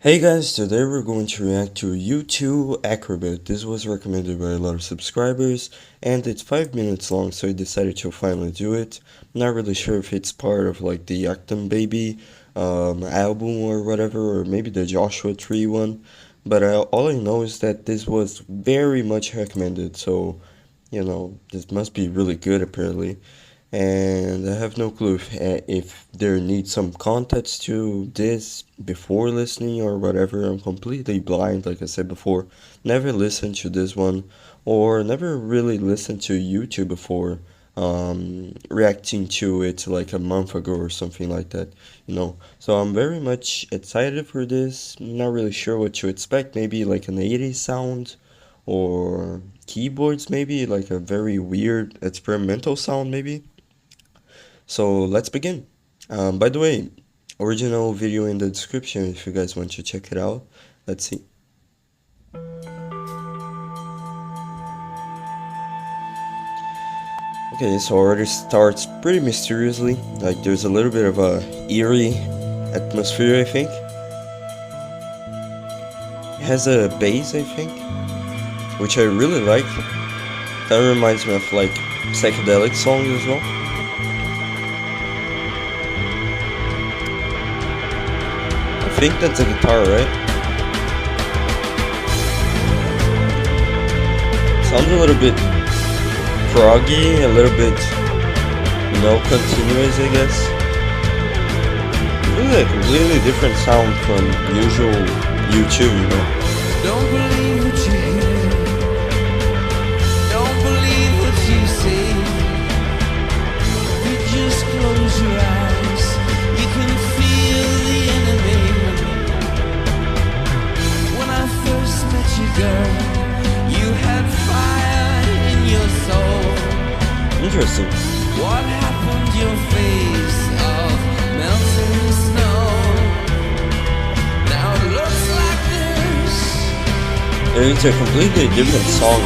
Hey guys, today we're going to react to YouTube Acrobat. This was recommended by a lot of subscribers and it's 5 minutes long, so I decided to finally do it. Not really sure if it's part of like the Actum Baby album or whatever, or maybe the Joshua Tree one, but all I know is that this was very much recommended, so this must be really good apparently. And I have no clue if there needs some context to this before listening or whatever. I'm completely blind, like I said before. Never listened to this one, or never really listened to YouTube before, reacting to it like a month ago or something like that. So I'm very much excited for this. Not really sure what to expect. Maybe like an 80s sound, or keyboards, maybe like a very weird experimental sound, maybe. So let's begin. By the way, original video in the description if you guys want to check it out. Let's see. Okay, so already starts pretty mysteriously. Like there's a little bit of a eerie atmosphere, I think. It has a bass, I think, which I really like. That reminds me of like psychedelic songs as well. I think that's a guitar, right? Sounds a little bit proggy, a little bit, continuous, I guess. Really a completely different sound from usual YouTube. Don't believe what you hear. Don't believe what you see. You just close your eyes. You can feel the enemy. When I first met you, girl, you had fire in your soul. Interesting. What happened to your face of melting snow? Now it looks like this. It's a completely different song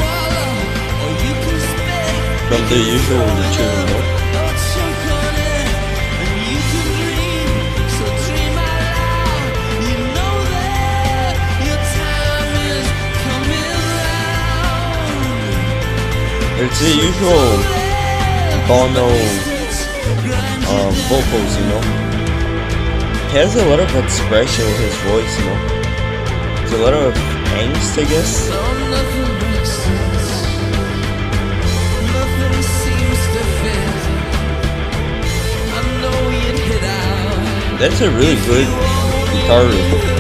from the usual YouTube, It's the usual Bono vocals, He has a lot of expression in his voice, There's a lot of angst, I guess. That's a really good guitar riff.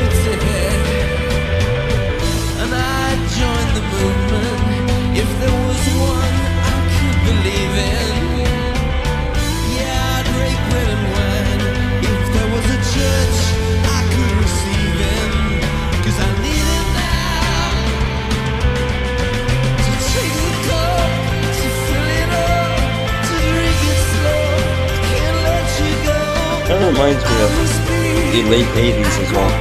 That reminds me of the late 80s as well.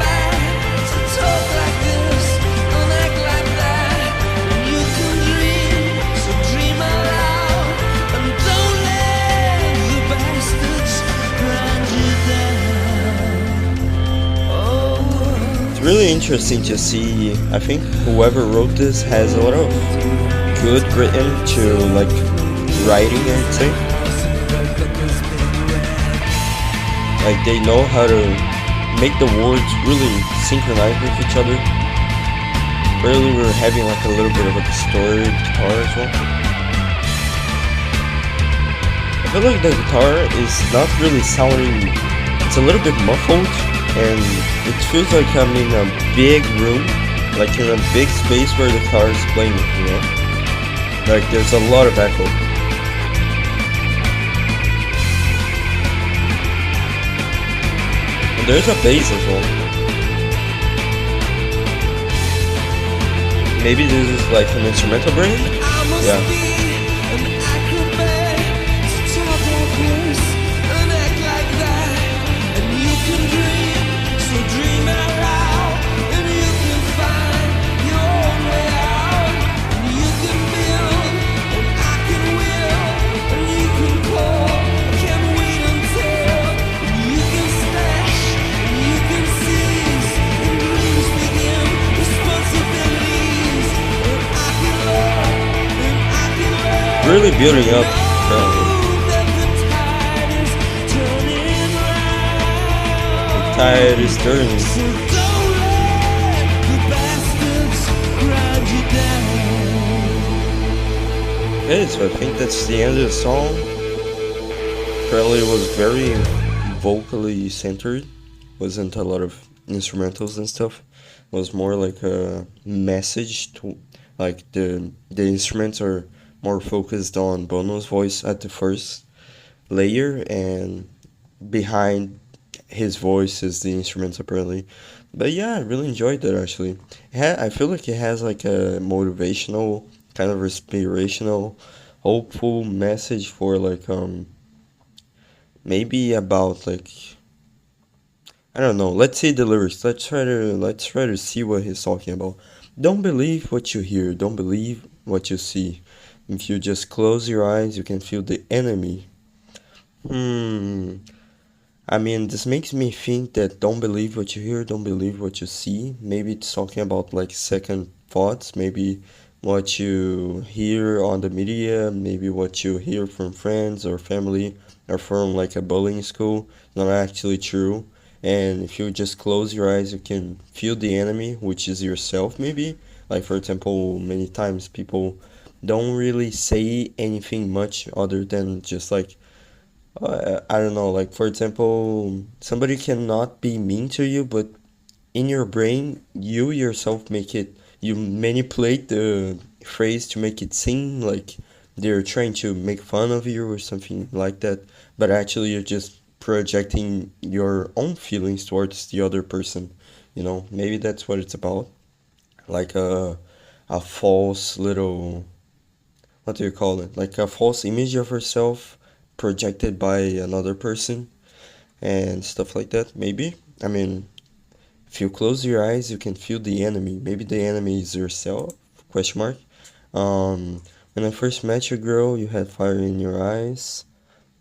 It's really interesting to see. I think whoever wrote this has a lot of good written to like writing, I'd say. Like they know how to make the words really synchronize with each other. Earlier we were having like a little bit of a distorted guitar as well. I feel like the guitar is not really sounding, it's a little bit muffled, and it feels like I'm in a big room, like in a big space where the guitar is playing, Like there's a lot of echo. There's a bass as well. Maybe this is like an instrumental version? Yeah. really building up. Apparently. The tide is turning. Okay, so I think that's the end of the song. Apparently it was very vocally centered. Wasn't a lot of instrumentals and stuff. It was more like a message to, like the instruments are more focused on Bono's voice at the first layer, and behind his voice is the instruments apparently. But yeah, I really enjoyed that actually. I feel like it has like a motivational, kind of inspirational, hopeful message for like maybe about like, I don't know. Let's see the lyrics. Let's try to see what he's talking about. Don't believe what you hear. Don't believe what you see. If you just close your eyes, you can feel the enemy. Hmm. I mean, this makes me think that don't believe what you hear, don't believe what you see. Maybe it's talking about like second thoughts, maybe what you hear on the media, maybe what you hear from friends or family or from like a bullying school, not actually true. And if you just close your eyes, you can feel the enemy, which is yourself, maybe. Like, for example, many times people don't really say anything much other than just like, I don't know, like for example, somebody cannot be mean to you, but in your brain, you yourself make it, you manipulate the phrase to make it seem like they're trying to make fun of you or something like that, but actually you're just projecting your own feelings towards the other person. Maybe that's what it's about. Like a false little, what do you call it? Like a false image of herself projected by another person and stuff like that, maybe. I mean, if you close your eyes, you can feel the enemy. Maybe the enemy is yourself? Question mark. Um, when I first met you, girl, you had fire in your eyes.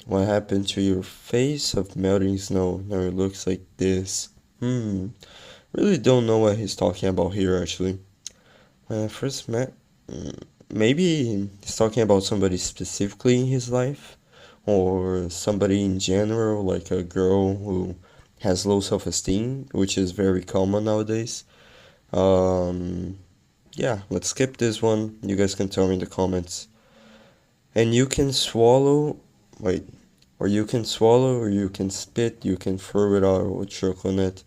What happened to your face of melting snow? Now it looks like this. Really don't know what he's talking about here, actually. When I first met, maybe he's talking about somebody specifically in his life, or somebody in general, like a girl who has low self-esteem, which is very common nowadays. Um, yeah, let's skip this one. You guys can tell me in the comments. And you can swallow, wait, or you can swallow, or you can spit, you can throw it out or choke on it,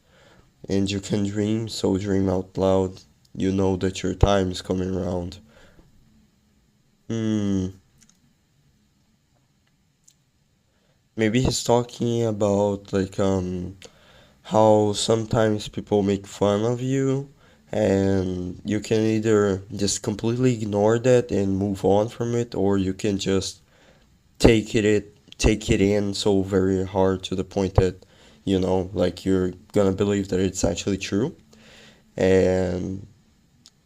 and you can dream, so dream out loud. You know that your time is coming around. Hmm, maybe he's talking about like how sometimes people make fun of you, and you can either just completely ignore that and move on from it, or you can just take it in so very hard to the point that like you're gonna believe that it's actually true, and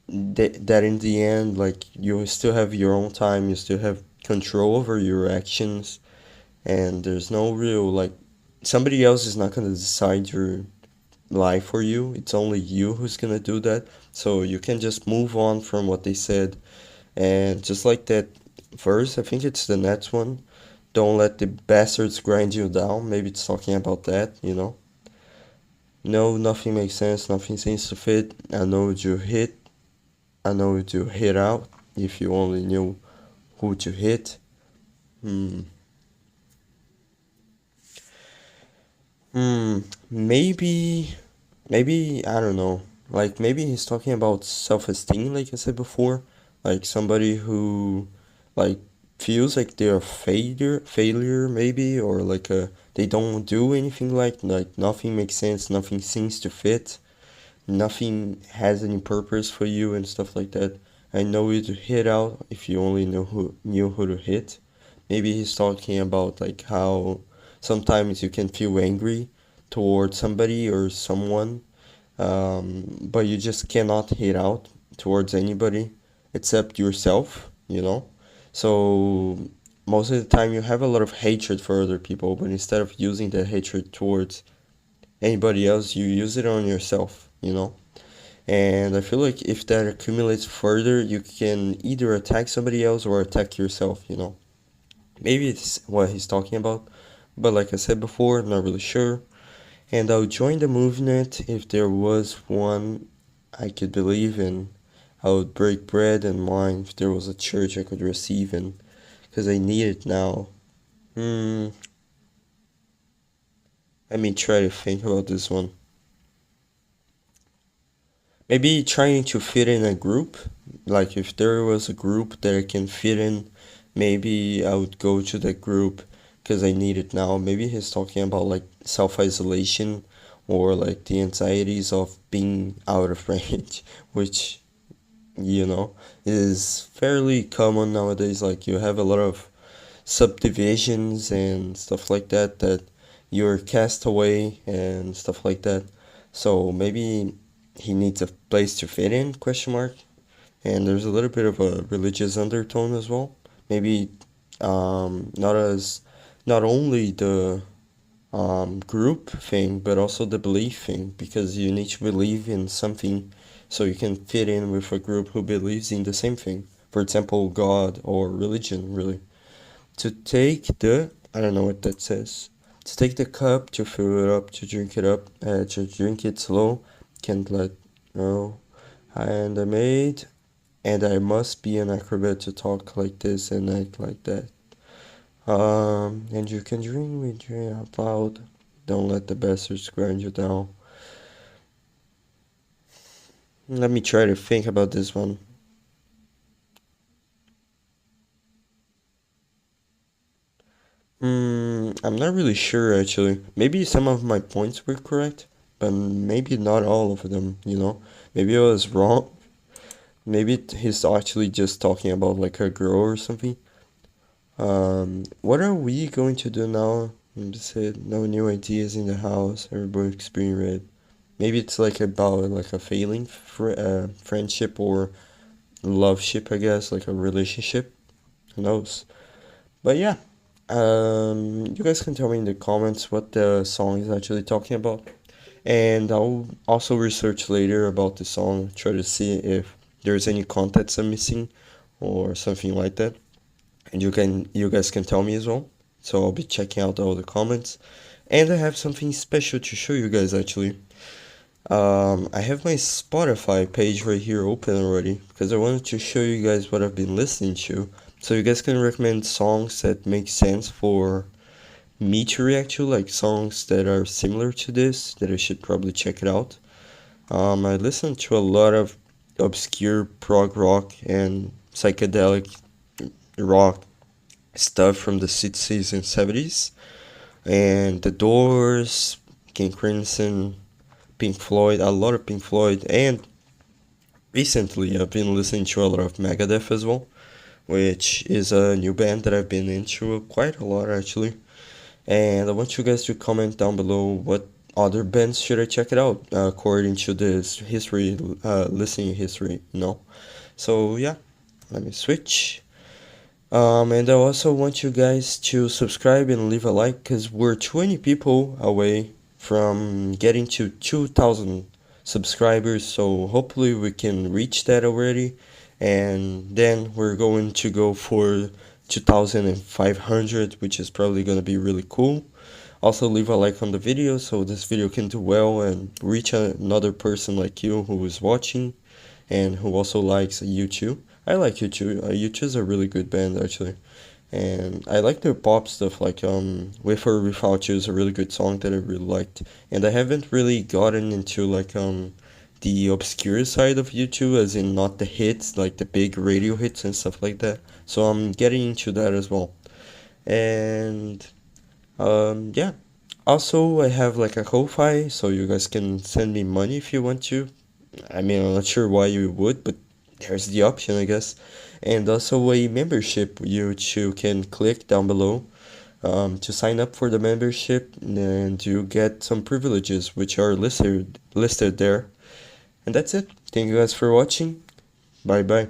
that in the end, like, you still have your own time, you still have control over your actions, and there's no real, like, somebody else is not gonna decide your lie for you. It's only you who's gonna do that. So you can just move on from what they said. And just like that verse, I think it's the next one. Don't let the bastards grind you down. Maybe it's talking about that. No, nothing makes sense. Nothing seems to fit. I know what you hit. I know what you hit out. If you only knew who to hit. Hmm. Hmm. Maybe. Maybe, I don't know. Like, maybe he's talking about self-esteem, like I said before. Like somebody who, like, feels like they're a failure maybe, or like they don't do anything, like nothing makes sense, nothing seems to fit, nothing has any purpose for you and stuff like that. I know you to hit out if you only knew who to hit. Maybe he's talking about like how sometimes you can feel angry towards somebody or someone, but you just cannot hit out towards anybody except yourself. So most of the time you have a lot of hatred for other people, but instead of using that hatred towards anybody else, you use it on yourself. And I feel like if that accumulates further, you can either attack somebody else or attack yourself, you know. Maybe it's what he's talking about, but like I said before, I'm not really sure. And I'll join the movement if there was one I could believe in. I would break bread and wine if there was a church I could receive in, because I need it now. Hmm, let me try to think about this one. Maybe trying to fit in a group. Like if there was a group that I can fit in, maybe I would go to that group because I need it now. Maybe he's talking about like self-isolation or like the anxieties of being out of range, which, you know, is fairly common nowadays. Like you have a lot of subdivisions and stuff like that that you're cast away and stuff like that. So maybe he needs a place to fit in, question mark. And there's a little bit of a religious undertone as well. Maybe not as not only the group thing, but also the belief thing, because you need to believe in something so you can fit in with a group who believes in the same thing. For example, God or religion, really. To take the, I don't know what that says. To take the cup, to fill it up, to drink it slow, can't let no. And I made, and I must be an acrobat to talk like this and act like that. And you can dream with your out loud. Don't let the bastards grind you down. Let me try to think about this one. I'm not really sure actually. Maybe some of my points were correct, but maybe not all of them, you know? Maybe I was wrong. Maybe he's actually just talking about like a girl or something. What are we going to do now? Said no new ideas in the house. Everybody's being read. Maybe it's like about like a failing friendship or love ship, I guess, like a relationship. Who knows? But yeah, you guys can tell me in the comments what the song is actually talking about, and I'll also research later about the song, try to see if there's any context I'm missing or something like that, and you guys can tell me as well. So I'll be checking out all the comments, and I have something special to show you guys actually. I have my Spotify page right here open already because I wanted to show you guys what I've been listening to. So you guys can recommend songs that make sense for me to react to, like songs that are similar to this, that I should probably check it out. I listen to a lot of obscure prog rock and psychedelic rock stuff from the 60s and 70s. And The Doors, King Crimson, Pink Floyd, a lot of Pink Floyd, and recently I've been listening to a lot of Megadeth as well, which is a new band that I've been into quite a lot actually. And I want you guys to comment down below what other bands should I check it out according to this history, listening history, you know. So yeah, let me switch. And I also want you guys to subscribe and leave a like because we're 20 people away from getting to 2,000 subscribers. So hopefully we can reach that already. And then we're going to go for 2,500, which is probably going to be really cool. Also leave a like on the video so this video can do well and reach another person like you who is watching and who also likes U2. I like U2. U2 is a really good band actually, and I like their pop stuff. Like With or Without You is a really good song that I really liked, and I haven't really gotten into like the obscure side of U2, as in not the hits, like the big radio hits and stuff like that. So I'm getting into that as well, and yeah. Also, I have like a Ko-Fi, so you guys can send me money if you want to. I mean, I'm not sure why you would, but there's the option, I guess. And also a membership which you can click down below to sign up for the membership, and you get some privileges which are listed there. And that's it. Thank you guys for watching. Bye bye.